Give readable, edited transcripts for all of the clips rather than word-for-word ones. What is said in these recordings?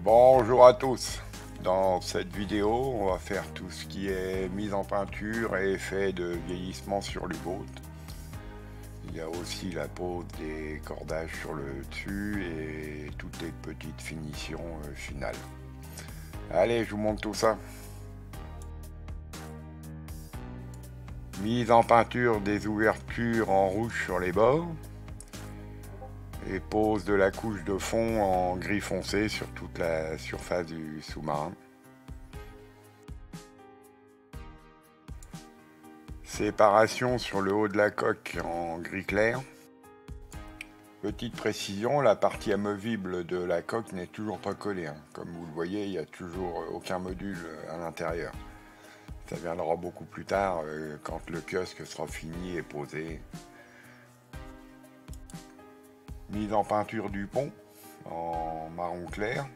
Bonjour à tous. Dans cette vidéo, on va faire tout ce qui est mise en peinture et effet de vieillissement sur l'U-Boat. Il y a aussi la pose des cordages sur le dessus et toutes les petites finitions finales. Allez, je vous montre tout ça. Mise en peinture des ouvertures en rouge sur les bords. Et pose de la couche de fond en gris foncé sur toute la surface du sous-marin. Séparation sur le haut de la coque en gris clair. Petite précision, la partie amovible de la coque n'est toujours pas collée. Comme vous le voyez, il n'y a toujours aucun module à l'intérieur. Ça viendra beaucoup plus tard quand le kiosque sera fini et posé. Mise en peinture du pont en marron clair.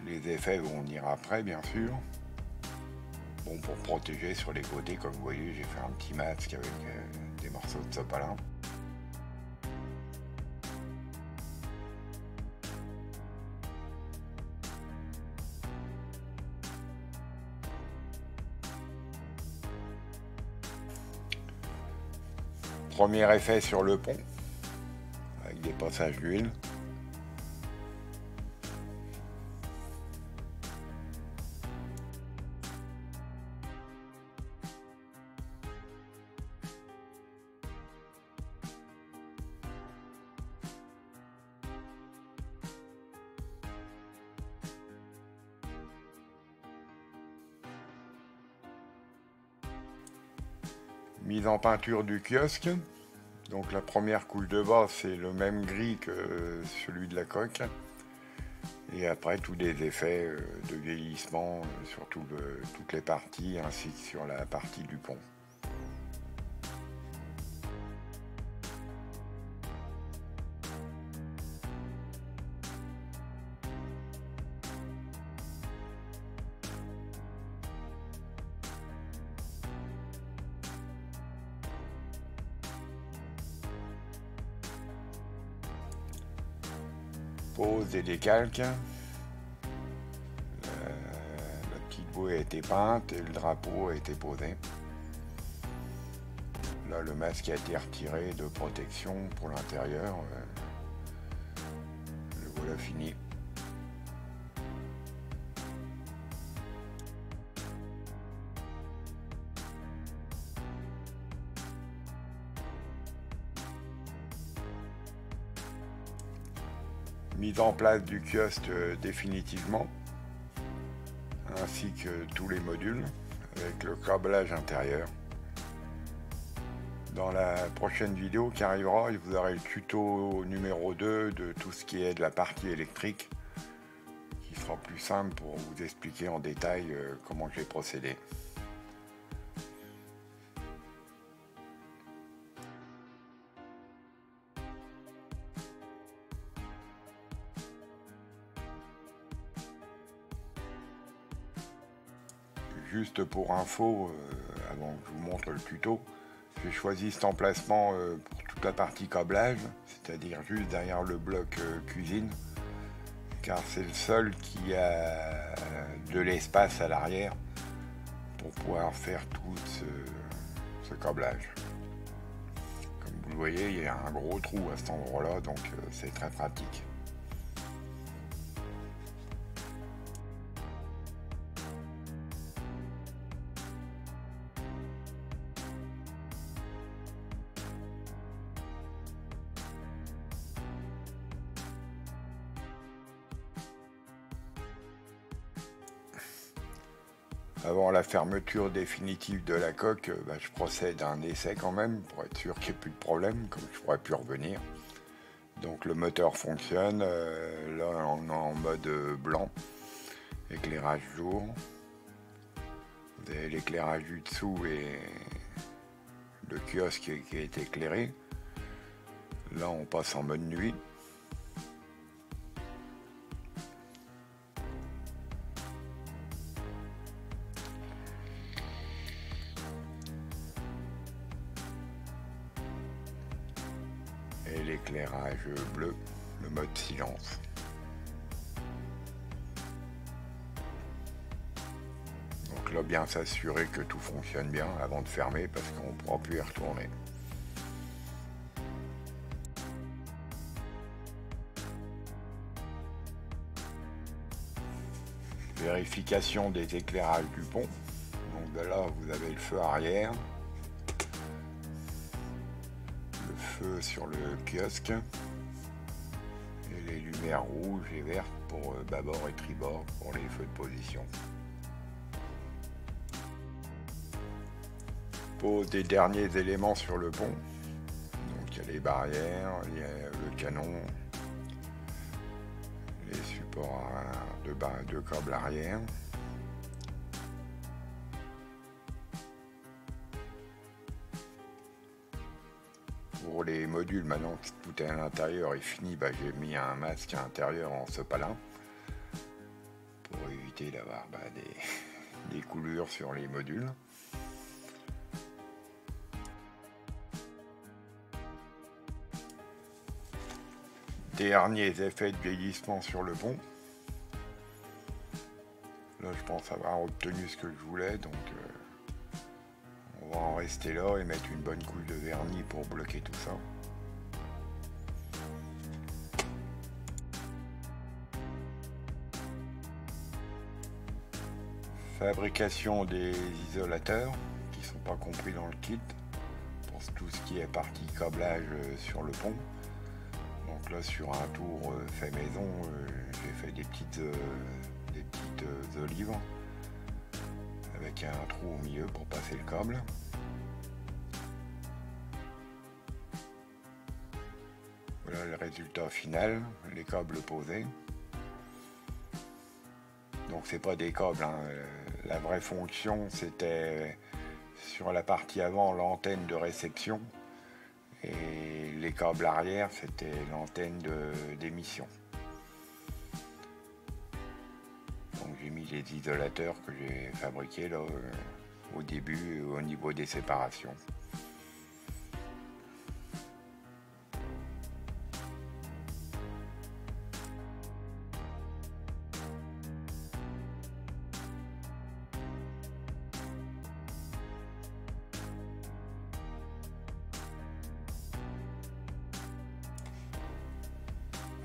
Les effets vont venir après, bien sûr. Bon, pour protéger sur les côtés, comme vous voyez, j'ai fait un petit masque avec des morceaux de sopalin. Premier effet sur le pont, avec des passages d'huile. Mise en peinture du kiosque. Donc la première couche de base, c'est le même gris que celui de la coque. Et après, tous des effets de vieillissement sur toutes les parties, ainsi que sur la partie du pont. Pose des décalques. La petite bouée a été peinte et le drapeau a été posé. Là, le masque a été retiré de protection pour l'intérieur. Le voilà fini. Mise en place du kiosque définitivement, ainsi que tous les modules avec le câblage intérieur. Dans la prochaine vidéo qui arrivera, vous aurez le tuto numéro 2 de tout ce qui est de la partie électrique, qui sera plus simple pour vous expliquer en détail comment j'ai procédé. Juste pour info, avant que je vous montre le tuto, j'ai choisi cet emplacement pour toute la partie câblage, c'est-à-dire juste derrière le bloc cuisine, car c'est le seul qui a de l'espace à l'arrière pour pouvoir faire tout ce câblage. Comme vous le voyez, il y a un gros trou à cet endroit-là, donc c'est très pratique. Avant la fermeture définitive de la coque, je procède à un essai quand même, pour être sûr qu'il n'y ait plus de problème, comme je ne pourrais plus revenir. Donc le moteur fonctionne, là on est en mode blanc, éclairage jour. Vous avez l'éclairage du dessous et le kiosque qui est éclairé. Là on passe en mode nuit. Et l'éclairage bleu, le mode silence. là, bien s'assurer que tout fonctionne bien avant de fermer parce qu'on ne pourra plus y retourner. Vérification des éclairages du pont. Donc de là, vous avez le feu arrière, le feu sur le kiosque et les lumières rouges et vertes pour bâbord et tribord pour les feux de position. Pose des derniers éléments sur le pont. Donc il y a les barrières, il y a le canon, les supports de câble arrière. Pour les modules, maintenant que tout est à l'intérieur et fini, j'ai mis un masque à l'intérieur en sopalin pour éviter d'avoir des coulures sur les modules. Derniers effets de vieillissement sur le pont. Là, je pense avoir obtenu ce que je voulais, donc on va en rester là et mettre une bonne couche de vernis pour bloquer tout ça. Fabrication des isolateurs qui ne sont pas compris dans le kit pour tout ce qui est partie câblage sur le pont. Donc là, sur un tour fait maison, j'ai fait des petites olives avec un trou au milieu pour passer le câble. Voilà le résultat final, les câbles posés. Donc c'est pas des câbles, hein. La vraie fonction c'était sur la partie avant l'antenne de réception et les câbles arrière c'était l'antenne d'émission. Donc j'ai mis les isolateurs que j'ai fabriqués là au début au niveau des séparations.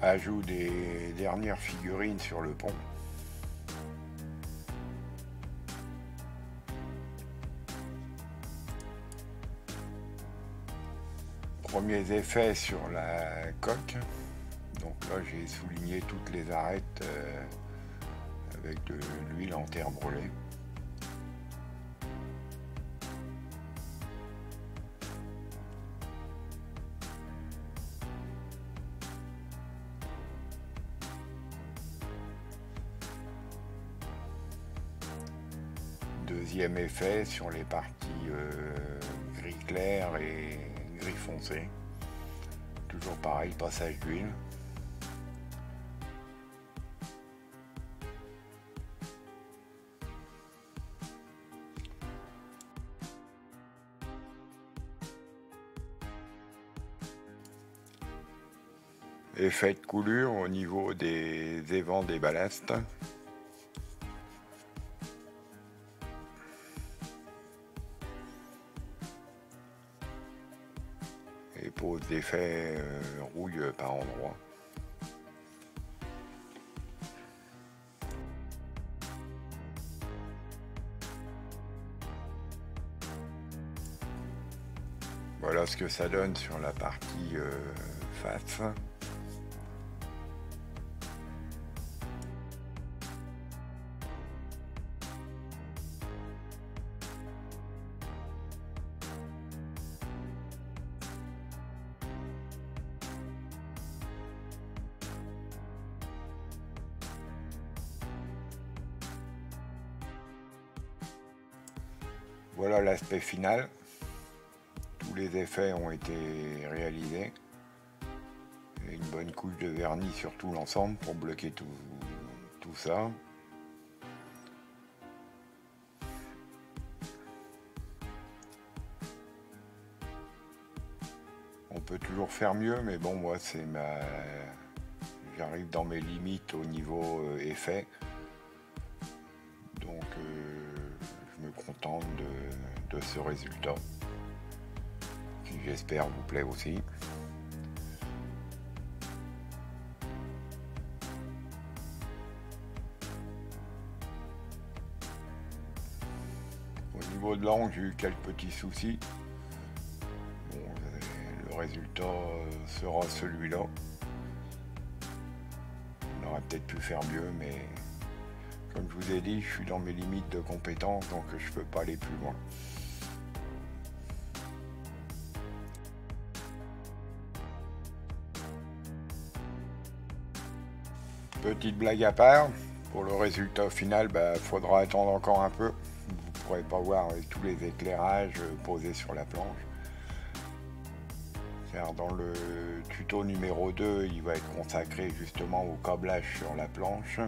Ajout des dernières figurines sur le pont. Premiers effets sur la coque. Donc là j'ai souligné toutes les arêtes avec de l'huile en terre brûlée. Deuxième effet sur les parties gris clair et gris foncé. Toujours pareil, passage d'huile. Effet de coulure au niveau des évents des ballasts. Et pose d'effet rouille par endroits. Voilà ce que ça donne sur la partie face. Voilà l'aspect final. Tous les effets ont été réalisés. Et une bonne couche de vernis sur tout l'ensemble pour bloquer tout ça. On peut toujours faire mieux, mais bon, moi j'arrive dans mes limites au niveau effet. Donc de ce résultat, qui j'espère vous plaît aussi. Au niveau de l'angle, j'ai eu quelques petits soucis. Bon, le résultat sera celui-là. On aurait peut-être pu faire mieux, mais comme je vous ai dit, je suis dans mes limites de compétences, donc je ne peux pas aller plus loin. Petite blague à part, pour le résultat final, faudra attendre encore un peu. Vous ne pourrez pas voir tous les éclairages posés sur la planche. Car dans le tuto numéro 2, il va être consacré justement au câblage sur la planche.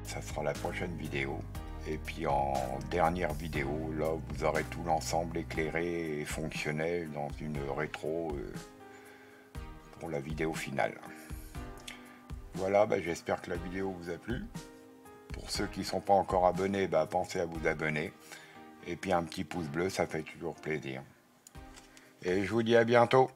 Ça sera la prochaine vidéo. Et puis en dernière vidéo, là, vous aurez tout l'ensemble éclairé et fonctionnel dans une rétro pour la vidéo finale. Voilà, j'espère que la vidéo vous a plu. Pour ceux qui ne sont pas encore abonnés, pensez à vous abonner. Et puis un petit pouce bleu, ça fait toujours plaisir. Et je vous dis à bientôt.